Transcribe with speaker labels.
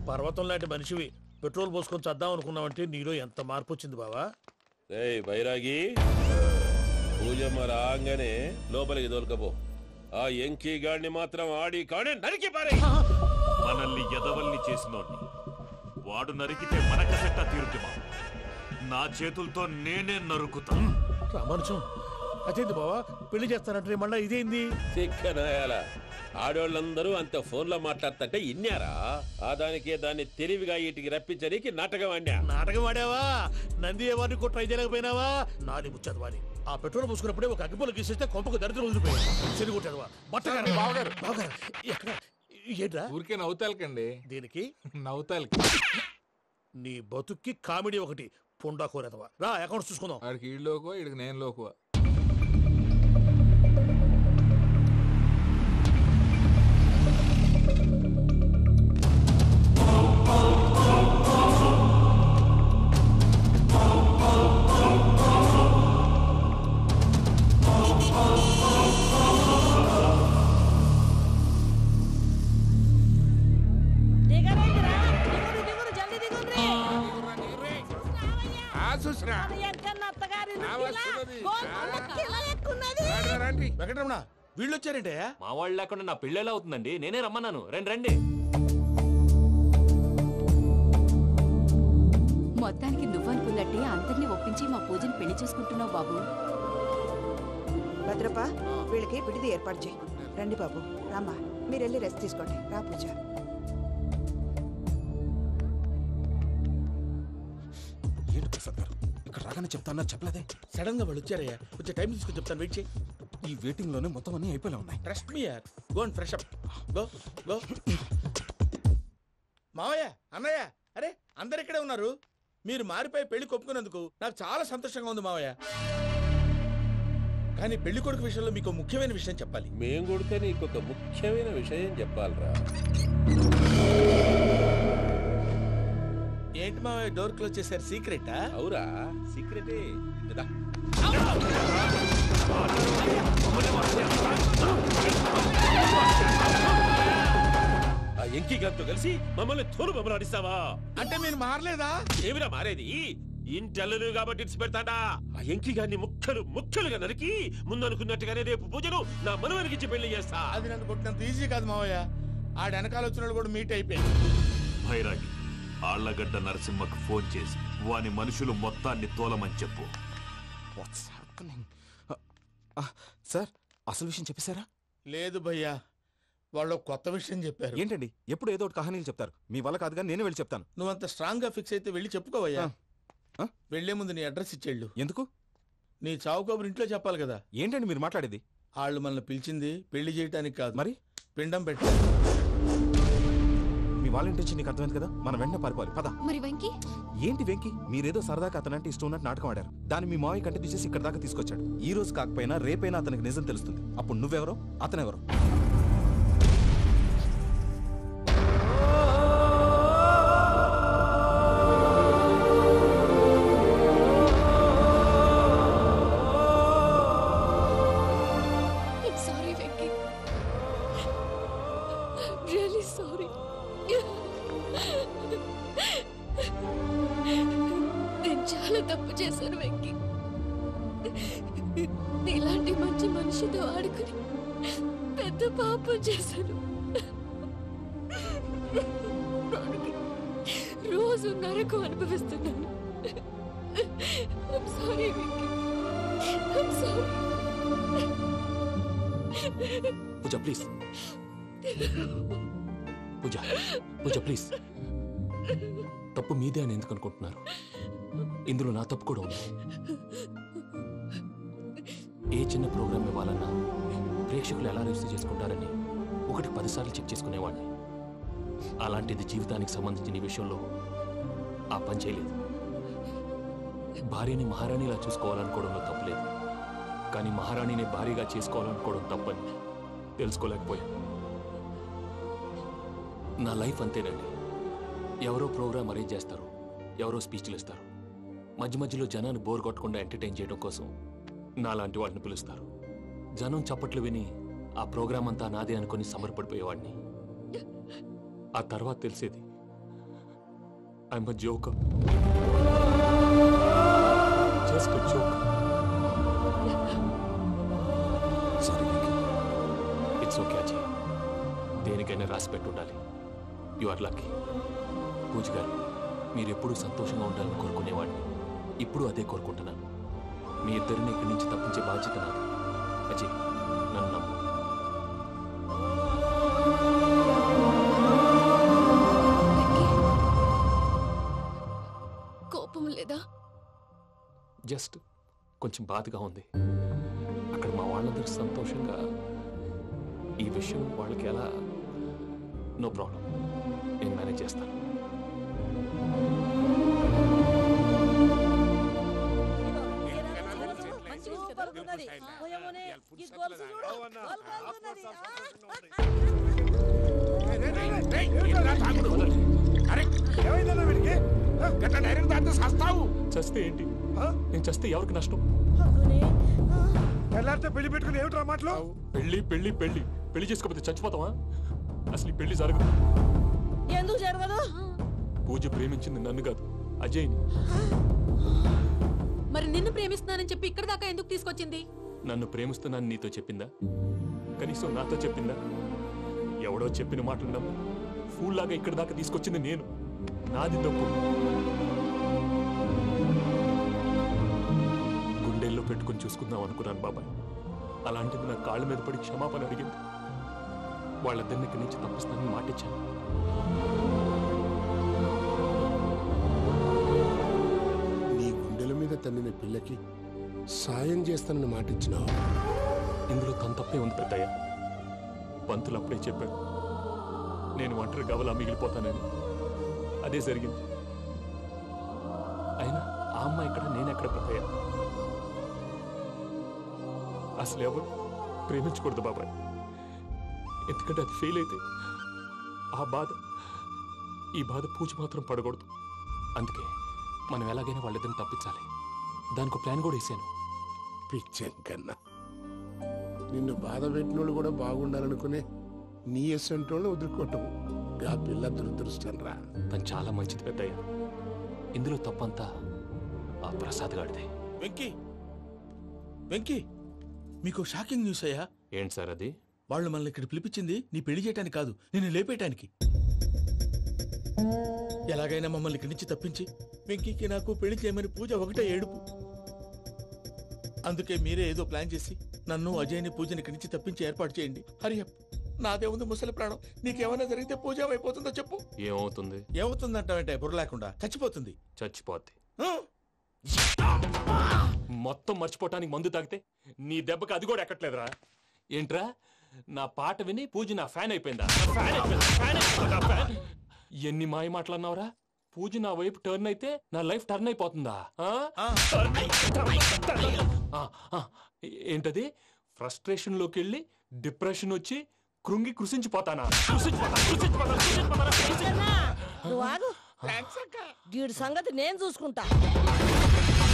Speaker 1: పర్వతం లాంటి మనిషివి పెట్రోల్ పోసుకొని చద్దాం అనుకున్నావంటే నీలో ఎంత మార్పు వచ్చింది బావా.
Speaker 2: బైరాగి పూజమ్మ రాగానే లోపలికి దొరకపో. ఆ ఎంకీ గాడిని మాత్రం ఆడి కాడే నరికి పారే.
Speaker 3: మనల్ని ఎదవల్ని చేసినోడ్ని వాడు నరికితే మనక సెట్ట తీరుతుమా. నా చేతులతో నేనే నరుకుతా.
Speaker 1: రామానుజం అదేంటి బావా పెళ్లి చేస్తానంటే మళ్ళా ఇదేంది?
Speaker 2: ఆడోళ్ళందరూ అంత ఫోన్లో మాట్లాడుతుంటే ఇన్నారా? ఆ దానికే దాన్ని తెలివిగా వీటికి రప్పించడానికి నాటకం ఆడా.
Speaker 1: నాటకం ఆడావా? నంది ఎవరిని కూడా ట్రై చేయలేకపోయినావా? నాది ముచ్చదు వాని. ఆ పెట్రోల్ పోసుకున్నప్పుడే ఒక అగ్గిపుల్ల గీసేస్తే కొంపకు దరిద్రం వదిలిపోయాడు. చెరి కొట్టాడువా బట్టగారు బావగారు బావగారు ఎక్కడ ఏంట్రా?
Speaker 4: ఊరికే నవ్వుతాలకండి.
Speaker 1: దీనికి
Speaker 4: నవ్వుతాలకి
Speaker 1: నీ బతుక్కి కామెడీ ఒకటి పుండా కోరేదవా. రా అకౌంట్స్ చూసుకుందాం.
Speaker 4: ఆడికి ఈడులోకో ఇడికి నేను లోకువ.
Speaker 1: వెంకటరమణ వీళ్ళు వచ్చారంటే
Speaker 5: మా వాళ్ళు లేకుండా నా పెళ్ళేలా అవుతుందండి. నేనే రమ్మన్నాను. రండి రండి.
Speaker 6: మొత్తానికి నువ్వనుకున్నట్టే అందరినీ ఒప్పించి మా పూజను పెళ్లి చేసుకుంటున్నావు బాబు.
Speaker 7: భద్రప్ప వీళ్ళకి విడిది ఏర్పాటు చేయి. రండి బాబు రామ్మా మీరు వెళ్ళి రెస్ట్ తీసుకోండి. రా పూజ.
Speaker 8: ఏంటి ప్రసాద్ గారు ఇక్కడ రాగానే చెప్తాను చెప్పలేదే?
Speaker 1: సడన్ గా వాళ్ళు వచ్చారయ్యా. కొంచెం టైం తీసుకొని చెప్తాను. వెయిట్ చేయి.
Speaker 8: ఈ వెయిటింగ్ లోనే మొత్తం అన్ని అయిపోయినా ఉన్నాయి.
Speaker 1: ట్రస్ట్ మీ యార్. Go and fresh up. Go go. మావయ్య అన్నయ్య అరే అందరు ఇక్కడే ఉన్నారు. మీరు మారిపోయి పెళ్లి కొప్పుకున్నందుకు నాకు చాలా సంతోషంగా ఉంది మావయ్య. కానీ పెళ్లి కొడుకు విషయంలో మీకు ముఖ్యమైన విషయం చెప్పాలి.
Speaker 2: మేం కొడితే నీకు ఒక ముఖ్యమైన విషయం చెప్పాలరా.
Speaker 1: ఏంటి మావయ్య డోర్ క్లోజ్ చేశారు? సీక్రెటా?
Speaker 2: అవురా సీక్రెటే. ఆ ఎంకీ గారితో కలిసి మమ్మల్ని తోలు బొమ్మలాడిస్తావా?
Speaker 1: అంటే మీరు మారలేదా?
Speaker 2: ఏమిరా మారేది? ఇంటల్లు కాబట్టి ఇట్స్ పెడతాడా? ఆ ఎంకీ గారిని ముక్కలుగా నరికి ముందనుకున్నట్టుగానే రేపు పూజను నా మనవనికిచ్చి పెళ్లి చేస్తా.
Speaker 1: అది నన్ను కొట్టినంత ఈజీ కాదు మావయ్య. ఆ వెనకాల వచ్చిన కూడా మీట్ అయిపోయింది.
Speaker 3: భైరాగి ఆళ్లగడ్డ నరసింహకు ఫోన్ చేసి వాని మనుషులు మొత్తాన్ని తోలమని చెప్పు.
Speaker 8: సార్ అసలు విషయం చెప్పేశారా?
Speaker 1: లేదు భయ్యా, వాళ్ళు కొత్త విషయం చెప్పారు.
Speaker 8: ఏంటండి ఎప్పుడు ఏదో ఒకటి కహానీలు చెప్తారు. మీ వల్ల కాదు కానీ నేనే వెళ్ళి చెప్తాను.
Speaker 1: నువ్వంత స్ట్రాంగ్ గా ఫిక్స్ అయితే వెళ్ళి చెప్పుకోవయ్యా. వెళ్లే ముందు నీ అడ్రస్ ఇచ్చేళ్ళు.
Speaker 8: ఎందుకు?
Speaker 1: నీ చావు కబురు ఇంట్లో చెప్పాలి కదా.
Speaker 8: ఏంటండి మీరు మాట్లాడేది?
Speaker 1: వాళ్ళు మనల్ని పిలిచింది పెళ్లి చేయటానికి కాదు,
Speaker 8: మరి
Speaker 1: పిండం పెట్టారు.
Speaker 8: మీ వాళ్ళ ఇంటి నీకు అర్థమైంది కదా. మనం వెంటనే పారిపోవాలి. పద.
Speaker 6: మరి వెంకీ?
Speaker 8: ఏంటి వెంకీ? మీరేదో సరదాగా అతనంటే ఇష్టం ఉన్నట్టు నాటకం ఆడారు. దాన్ని మీ మావయ్య కంటిన్యూ చేసి ఇక్కడ దాకా తీసుకొచ్చాడు. ఈ రోజు కాకపోయినా రేపైనా అతనికి నిజం తెలుస్తుంది. అప్పుడు నువ్వెవరో అతనెవరో.
Speaker 6: తప్పు చేశాను వెంకీ. నీలాంటి మంచి మనిషితో ఆడుకుని పెద్ద పాపం చేశాను. రోజు నరకం అనుభవిస్తున్నాను. I'm sorry, Venky. I'm sorry.
Speaker 5: Pooja please. Pooja please. తప్పు మీదే అని ఎందుకు అనుకుంటున్నారు? ఇందులో నా తప్పు కూడా ఉంది. ఏ చిన్న ప్రోగ్రామ్ ఇవ్వాలన్నా ప్రేక్షకులు ఎలా రిసీవ్ చేసుకుంటారని 1-10 సార్లు చెక్ చేసుకునేవాడిని. అలాంటిది జీవితానికి సంబంధించిన ఈ విషయంలో ఆ పని చేయలేదు. భార్యని మహారాణిలా చూసుకోవాలనుకోవడంలో తప్పులేదు, కానీ మహారాణిని భార్యగా చేసుకోవాలనుకోవడం తప్పని తెలుసుకోలేకపోయాను. నా లైఫ్ అంతేనండి. ఎవరో ప్రోగ్రామ్ అరేంజ్ చేస్తారు, ఎవరో స్పీచ్లు ఇస్తారు. మధ్య మధ్యలో జనాన్ని బోర్ కొట్టకుండా ఎంటర్టైన్ చేయడం కోసం నాలాంటి వాళ్ళని పిలుస్తారు. జనం చప్పట్లు విని ఆ ప్రోగ్రామ్ అంతా నాదే అనుకుని సమర్పడిపోయేవాడిని. ఆ తర్వాత తెలిసేది I'm a joker, just a joke.
Speaker 8: Sorry Venky.
Speaker 5: It's okay Ajay, దేనికైనా రాసి పెట్టి ఉండాలి. You are lucky. పూజ గారు, మీరు ఎప్పుడూ సంతోషంగా ఉండాలని కోరుకునేవాడిని. ఇప్పుడు అదే కోరుకుంటున్నాను. మీ ఇద్దరిని ఇక్కడి నుంచి తప్పించే బాధ్యత నాది. అజయ్, నన్ను నమ్ము.
Speaker 6: కోపం లేదా?
Speaker 5: జస్ట్ కొంచెం బాధగా ఉంది. అక్కడ మా వాళ్ళందరూ సంతోషంగా, ఈ విషయం వాళ్ళకి ఎలా? నో ప్రాబ్లం, నేను మేనేజ్ చేస్తాను. చస్తే ఏంటి? నేను చస్తే ఎవరికి నష్టం?
Speaker 1: పెళ్లి పెట్టుకుని ఏమిట్రా మాటలు?
Speaker 5: పెళ్లి పెళ్లి పెళ్లి పెళ్లి చేసుకోకపోతే చచ్చిపోతావా? అసలు ఈ పెళ్లి జరగదు.
Speaker 9: ఎందుకు జరగదు?
Speaker 5: పూజ ప్రేమించింది నన్ను కాదు, అజయ్ని.
Speaker 6: మరి నిన్ను ప్రేమిస్తున్నానని చెప్పి ఇక్కడ దాకా ఎందుకు తీసుకొచ్చింది?
Speaker 5: నన్ను ప్రేమిస్తున్నాను నీతో చెప్పిందా? కనీసం నాతో చెప్పిందా? ఎవడో చెప్పిన మాటలు నమ్ము ఫూల్ లాగా ఇక్కడ దాకా తీసుకొచ్చింది నేను. నాది తప్పు. గుండెల్లో పెట్టుకుని చూసుకుందాం అనుకున్నాను బాబాయ్. అలాంటిది నా కాళ్ళ మీద పడి క్షమాపణ అడిగింది. వాళ్ళిద్దరిని ఇక్కడి నుంచి తప్పిస్తానని మాటిచ్చాను.
Speaker 10: నీ గుండెల మీద తన్నిన పిల్లకి సాయం చేస్తానని మాటిచ్చినావు.
Speaker 5: ఇందులో తన తప్పే ఉంది పెద్దయ్య. పంతులు అప్పుడే చెప్పాడు, నేను ఒంటరి గవలా మిగిలిపోతానని. అదే జరిగింది. అయినా ఆ అమ్మాయి ఎక్కడ, నేనెక్కడ పెద్దయ్య? అసలు ఎవరు ప్రేమించకూడదు బాబాయ్. ఎందుకంటే అది ఫెయిల్ అయితే ఈ బాధ పూజ మాత్రం పడకూడదు. అందుకే మనం ఎలాగైనా వాళ్ళిద్దరిని తప్పించాలి. దానికి ప్లాన్ కూడా వేసాను.
Speaker 10: పిచ్చంకన్నా, నిన్ను బాధ పెట్టినోళ్ళు కూడా బాగుండాలనుకునే నీ ఎస్సంటోళ్ళని వదులుకోవటం ఆ పిల్ల దురదృష్టం రా.
Speaker 5: తను చాలా మంచిది పెద్దయ్య. ఇందులో తప్పంతా ఆ ప్రసాద్ గాడిదే.
Speaker 1: వెంకీ, మీకు షాకింగ్ న్యూస్ అయ్యా.
Speaker 5: ఏంటి సార్ అది?
Speaker 1: వాళ్ళు మనల్ని ఇక్కడ పిలిపించింది నీ పెళ్లి చేయటానికి కాదు, నిన్ను లేపేయటానికి. ఎలాగైనా మమ్మల్ని ఇక్కడి నుంచి తప్పించి వెంకీకి నాకు పెళ్లి చేయమని పూజ ఒకటే ఏడుపు. అందుకే మీరే ఏదో ప్లాన్ చేసి నన్ను అజయ్ని పూజని ఇక్కడి నుంచి తప్పించి ఏర్పాటు చేయండి. హరియప్, నాదే ఉంది ముసలి ప్రాణం. నీకేమైనా జరిగితే పూజ అయిపోతుందో చెప్పు.
Speaker 5: ఏమవుతుంది?
Speaker 1: ఏమవుతుందంటావంటే బుర్ర లేకుండా చచ్చిపోతుంది.
Speaker 5: చచ్చిపోద్ది. మొత్తం మర్చిపోవటానికి మందు తాగితే నీ దెబ్బకి అది కూడా ఎక్కట్లేదురా. ఏంట్రా, నా పాట విని పూజ నా ఫ్యాన్ అయిపోయిందా? ఎన్ని మాయ మాటలన్నావురా? పూజ నా వైపు టర్న్ అయితే నా లైఫ్ టర్న్ అయిపోతుందా? ఏంటది? ఫ్రస్ట్రేషన్ లోకి వెళ్ళి డిప్రెషన్ వచ్చి కృంగి కృషించిపోతానా?
Speaker 9: నువ్వు ఆగు. వీడి సంగతి నేను చూసుకుంటా.